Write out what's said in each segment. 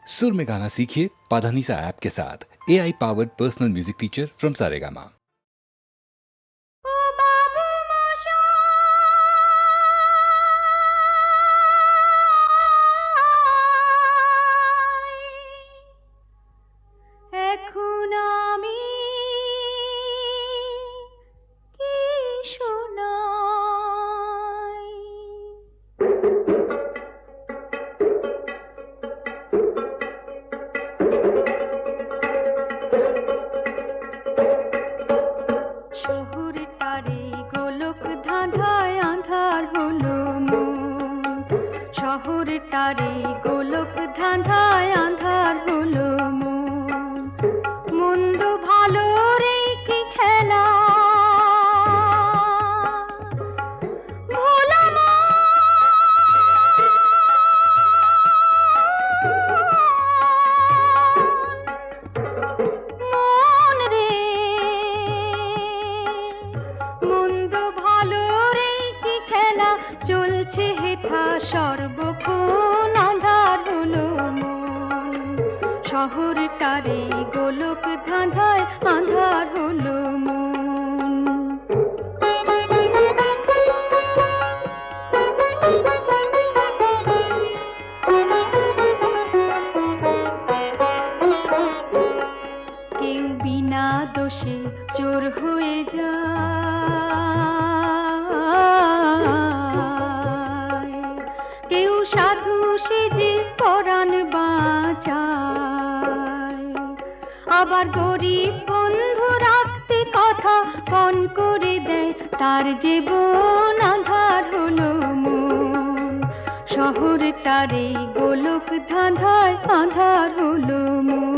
सुर में गाना सीखिए पाधानीसा ऐप के साथ। AI powered personal music teacher from Saregama. আবার গরিব বন্ধু রাখতে কথা কোন করে দেয়, তার জীবন আধার হলো মন। শহরটারে গোলক ধাঁধায় আধার হলো মন।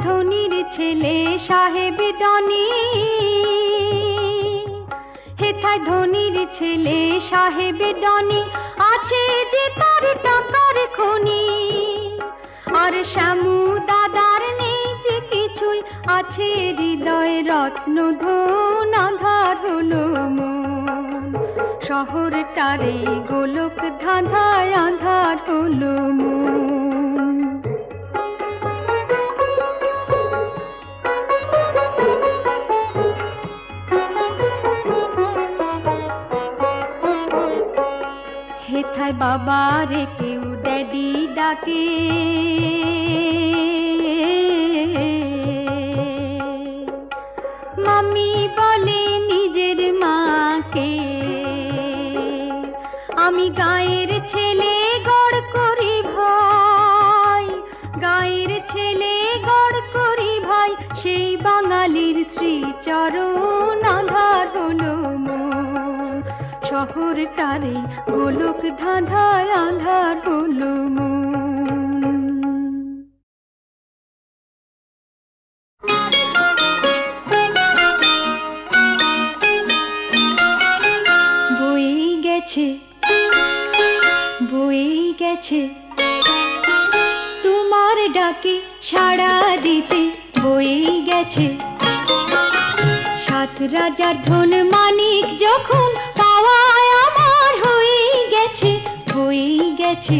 ধনীর ছেলে সাহেব ডনি, হেথায় ধনীর ছেলে সাহেব ডনি, আছে যে তার টাকার খনি। আর শ্যামু দাদার নেই যে কিছুই, আছে হৃদয় রত্ন ধন আধার হলো মন। শহরটারে গোলক ধাঁধায় আধার হলো মন। হেথায় বাবারে কেউ ড্যাডি ডাকে, মাম্মি বলে নিজের মাকে। আমি গায়ের ছেলে গড় করি ভাই, গায়ের ছেলে গড় করি ভাই, সেই বাঙালির শ্রীচরণ আধার হলো মন। শহরটারে গোলক ধাঁধায় আধার হলো মন। বয়ে গেছে বয়ে গেছে তোমার ডাকে সাড়া দিতে, বয়ে গেছে। সাত রাজার ধন মানিক যখন পাওয়ায় আমার হয়ে গেছে, হয়ে গেছে।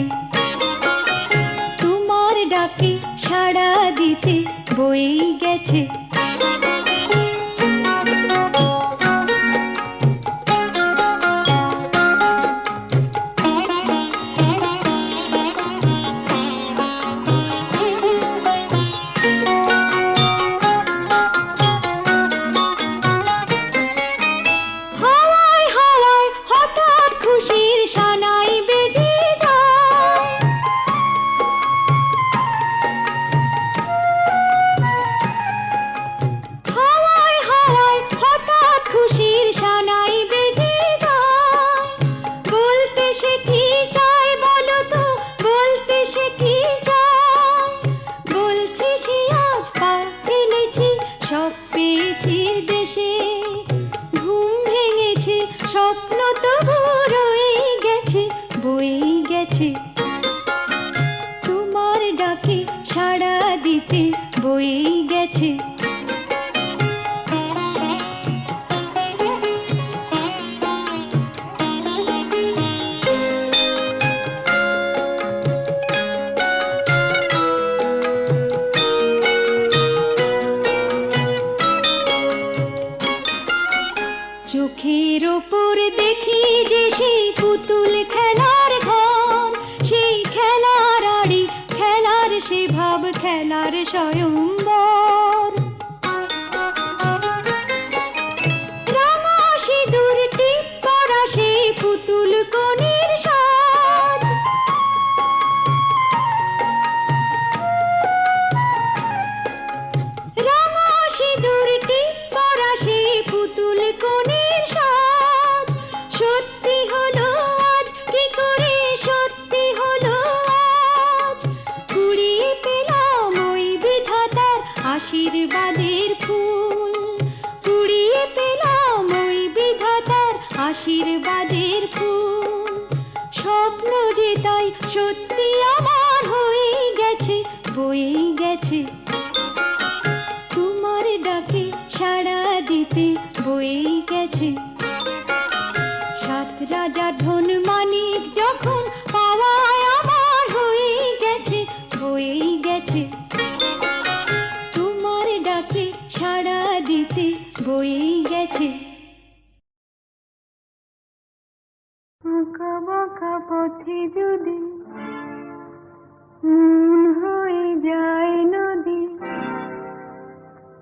তোমার ডাকে সাড়া দিতে, বয়ে গেছে। দিতে বয়েই গেছে। চোখের ওপর দেখি যে সেই পুতুল খেলার ঘর, সেই খেলার আড়ি, খেলার সে ভাব, খেলার স্বয়ম্বর। রাঙা সিঁদুর টিপ করা সেই পুতুল কনের সাজ, রাঙা সিঁদুর টিপ করা সেই পুতুল কনের সাজ। সত্যি হলো আজ, কি করে সত্যি হলো আজ, কুড়িয়ে পেলাম ওই বিধাতার আশীর্বাদের ফুল, কুড়িয়ে পেলাম ওই বিধাতার আশীর্বাদের ফুল। স্বপ্ন যে তাই সত্যি আমার হয়ে গেছে, বয়েই গেছে। তোমার ডাকে সাড়া দিতে বয়েই গেছে। সাত রাজার ধন মানিক যখন পাওয়ায় আমার হয়ে গেছে, বয়েই গেছে। তোমার ডাকে সাড়া দিতে বয়েই গেছে। আঁকা বাঁকা পথে যদি মন হয়ে যায় নদী,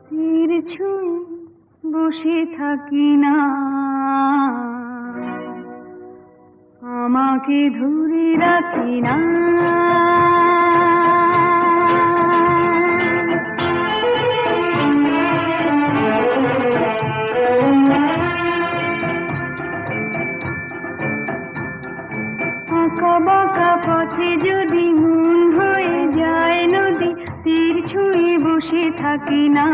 তীর ছুঁয়ে বসে থাকি না, আমাকে ধরে রাখি না। আঁকা বাঁকা পথে যদি মন হয়ে যায় নদী, তীর ছুঁয়ে বসে থাকি না,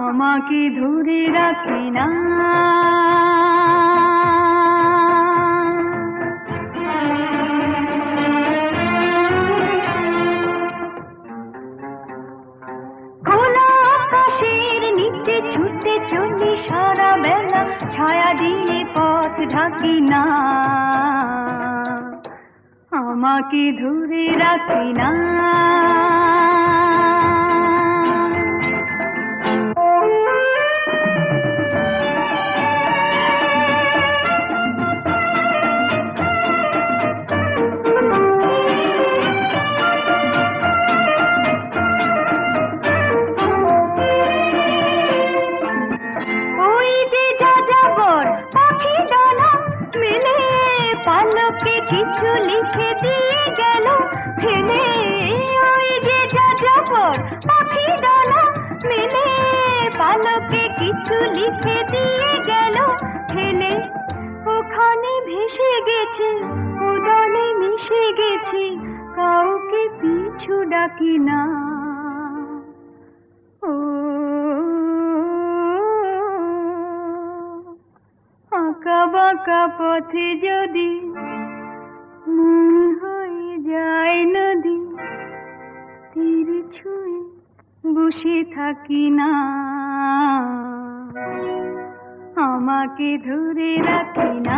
আমাকে ধরে রাখি না। খোলা আকাশের নিচে ছুটে চলি সারা বেলা, ছায়া দিয়ে পথ ঢাকি না, আমাকে ধরে রাখি না। ওই যে যাযাবর পাখি ডানা মেলে, পালকে কিছু লিখে দিয়ে গেল ফেলে। ওই যে যাযাবর পাখি ডানা মেলে, পালকে কিছু লিখে দিয়ে গেল ফেলে। ওখানে ভেসে গেছে, উদলে মিশে গেছে, কাউকে পিছু ডাকি না। ও আঁকা বাঁকা পথে যদি মন হয়ে যায় নদী, তীর ছুঁয়ে বসে থাকি না, আমাকে ধরে রাখি না।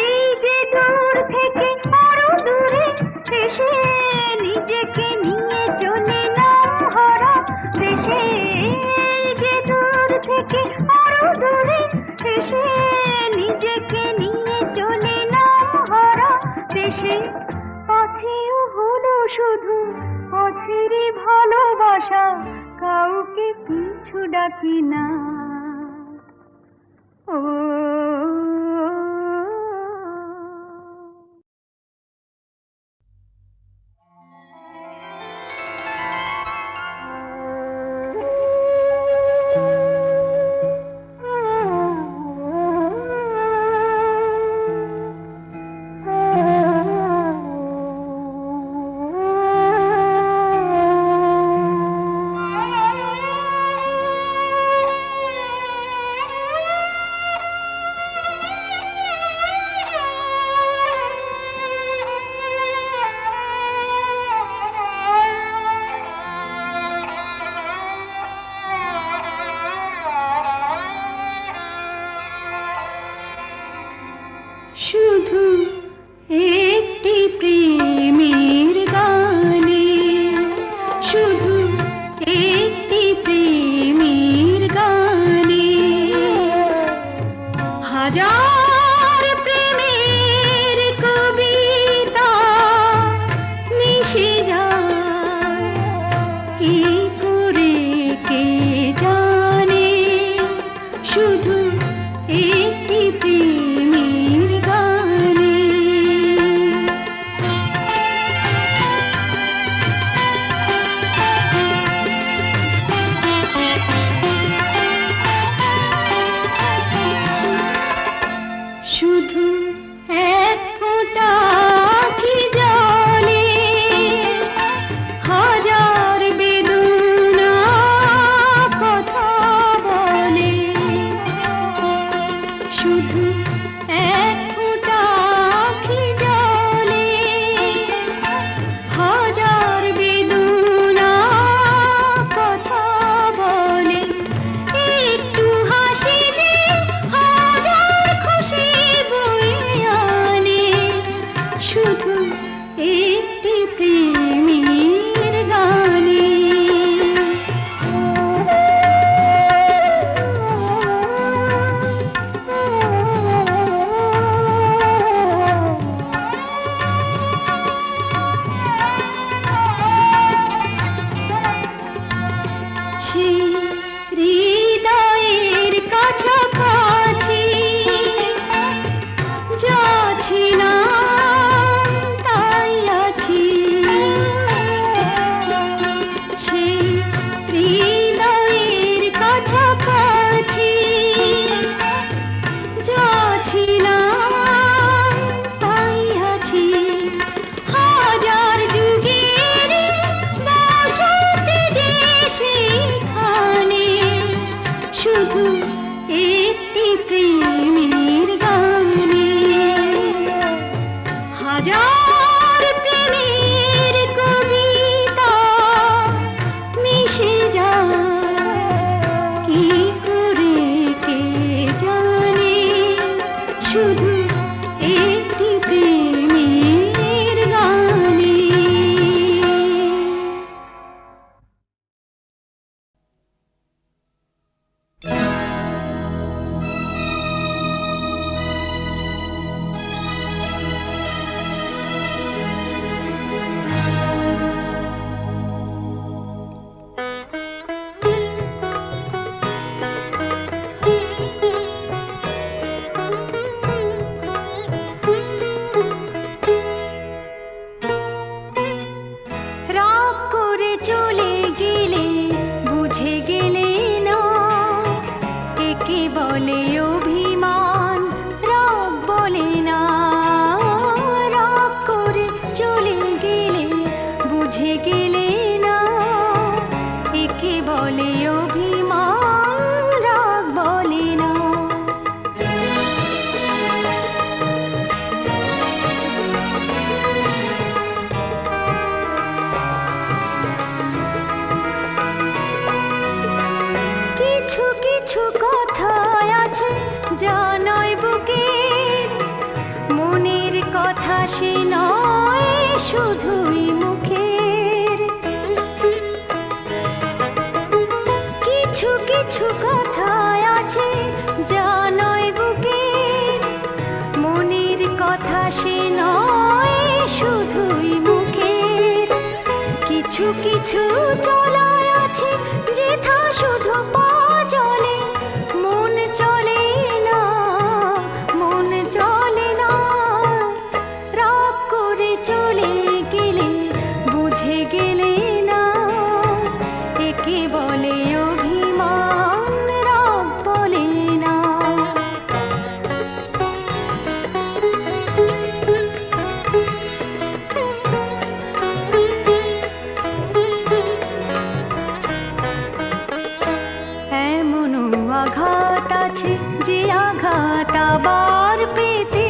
এই যে দূর থেকে আরো দূরে এসে নিজেকে নিয়ে চলে নাম হারা দেশে, এই যে দূর থেকে আরো দূরে এসে নিজেকে নিয়ে চলে নাম হারা দেশে। পথেও হলো শুধু পথেরই ভালোবাসা, কাউকে পিছু ডাকি না। ও হাজার প্রেমের কবিতা মিশে যায় কি করে কে জানে, শুধু একটি প্রেমের গানে। শুধু এক ফোঁটা আখি জলে হাজার বেদনা কথা বলে, শুধু এক ফোঁটা আখি জলে হাজার বেদনা কথা বলে। একটু হাসি যে হাজার খুশি বয়ে আনে, শুধু একটি প্রেমের গানে। সেই হৃদয়ের কাছাকাছি যা ছিলাম তাই আছি, সেই হৃদয়ের কাছাকাছি যা ছিলাম তাই আছি। হাজার যুগের বসতি যে সেখানে, শুধু একটি প্রেমের গানে। হাজার প্রেমের কবিতা মিশে যায় কি করে কে জানে, শুধু একটি প্রেমের গানে। রাগ করে চলে গেলে বুঝে গেলে না, একে বলে অভিমান, রাগ বলে না। রাগ করে চলে গেলে বুঝে গেলে না, একে বলে অভিমান, রাগ বলে না। কিছু কিছু কথা আছে যা নয় বুকের, মনের কথা সে নয় শুধুই মুখের। কিছু কিছু কথা আছে যা নয় বুকের, মনের কথা সে নয় শুধুই মুখের। কিছু কিছু চলায় আছে যেথা শুধু পা চলে, মন চলে না, মন চলে না। রাগ করে চলে গেলে বুঝে গেলে না, একে বলে অভিমান, রাগ বলে না। এমনও আঘাত আছে যে আঘাত আবার পেতে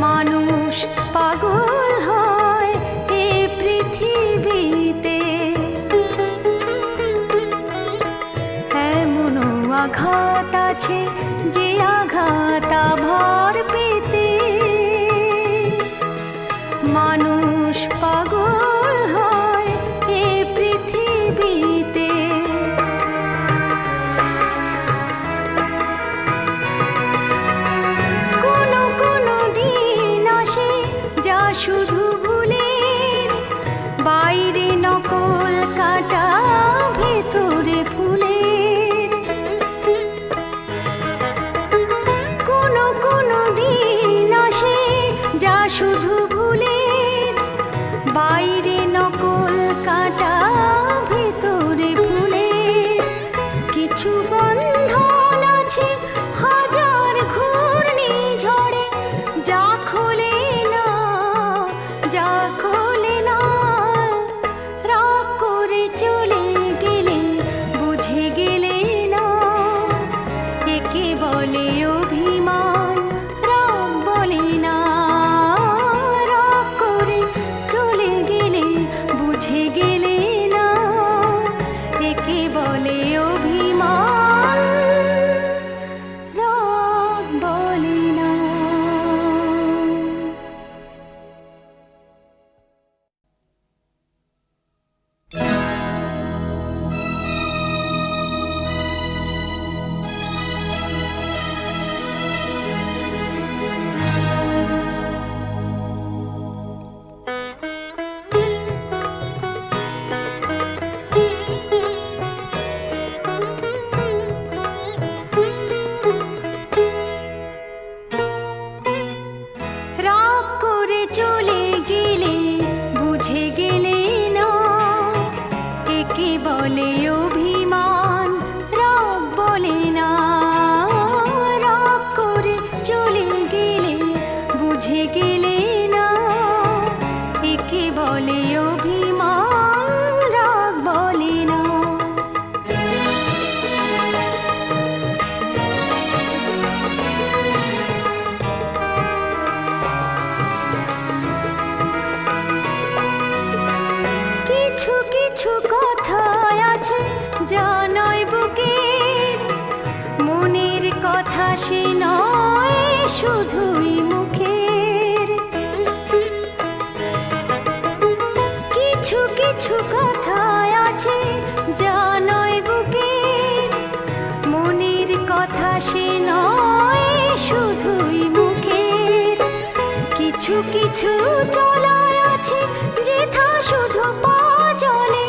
মানুষ পাগল হয় এ পৃথিবীতে। এমনও আঘাত আছে যে আঘাত আবার পেতে মানুষ পাগল হয় এ পৃথিবীতে। কিছু বন্ধন আছে হাজার ঘূর্ণি ঝড়ে, যা খোলে না, যা খোলে না। রাগ করে চলে গেলে বুঝে গেলে না, একে বলে অভিমান, রাগ বলে না। রাগ করে চলে গেলে বুঝে গেলে না, একে বলে অভিমান, রাগ বলে না। রাগ করে চলে গেলে বুঝে গেলে না, একে বলে অভিমান, রাগ বলে না। রাগ করে চলে গেলে বুঝে গেলে না, একে বলে অভিমান, রাগ বলে না। কিছু কিছু কথা আছে যা নয় বুকের, মনের কথা সে নয় শুধুই মুখের। কিছু কিছু কথা আছে যা নয় বুকের, মনের কথা সে নয় শুধুই মুখের। কিছু কিছু চলায় আছে যেথা শুধু পা চলে,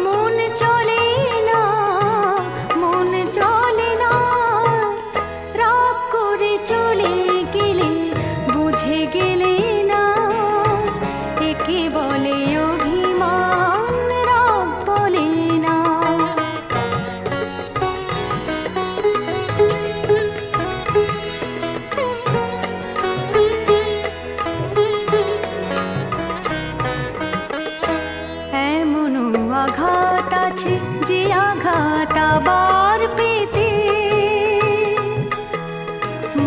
মন চলে না, মন চলে না। রাগ করে চলে গেলে বুঝে গেলে না, একে বলে অভিমান, রাগ বলে না। এমনও আঘাত আছে যে আঘাত আবার পেতে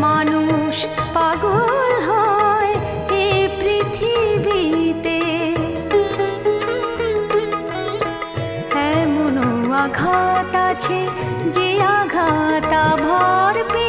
মানুষ পাগল হয় এ পৃথিবীতে। এমনও আঘাত আছে যে আঘাত আবার পেতে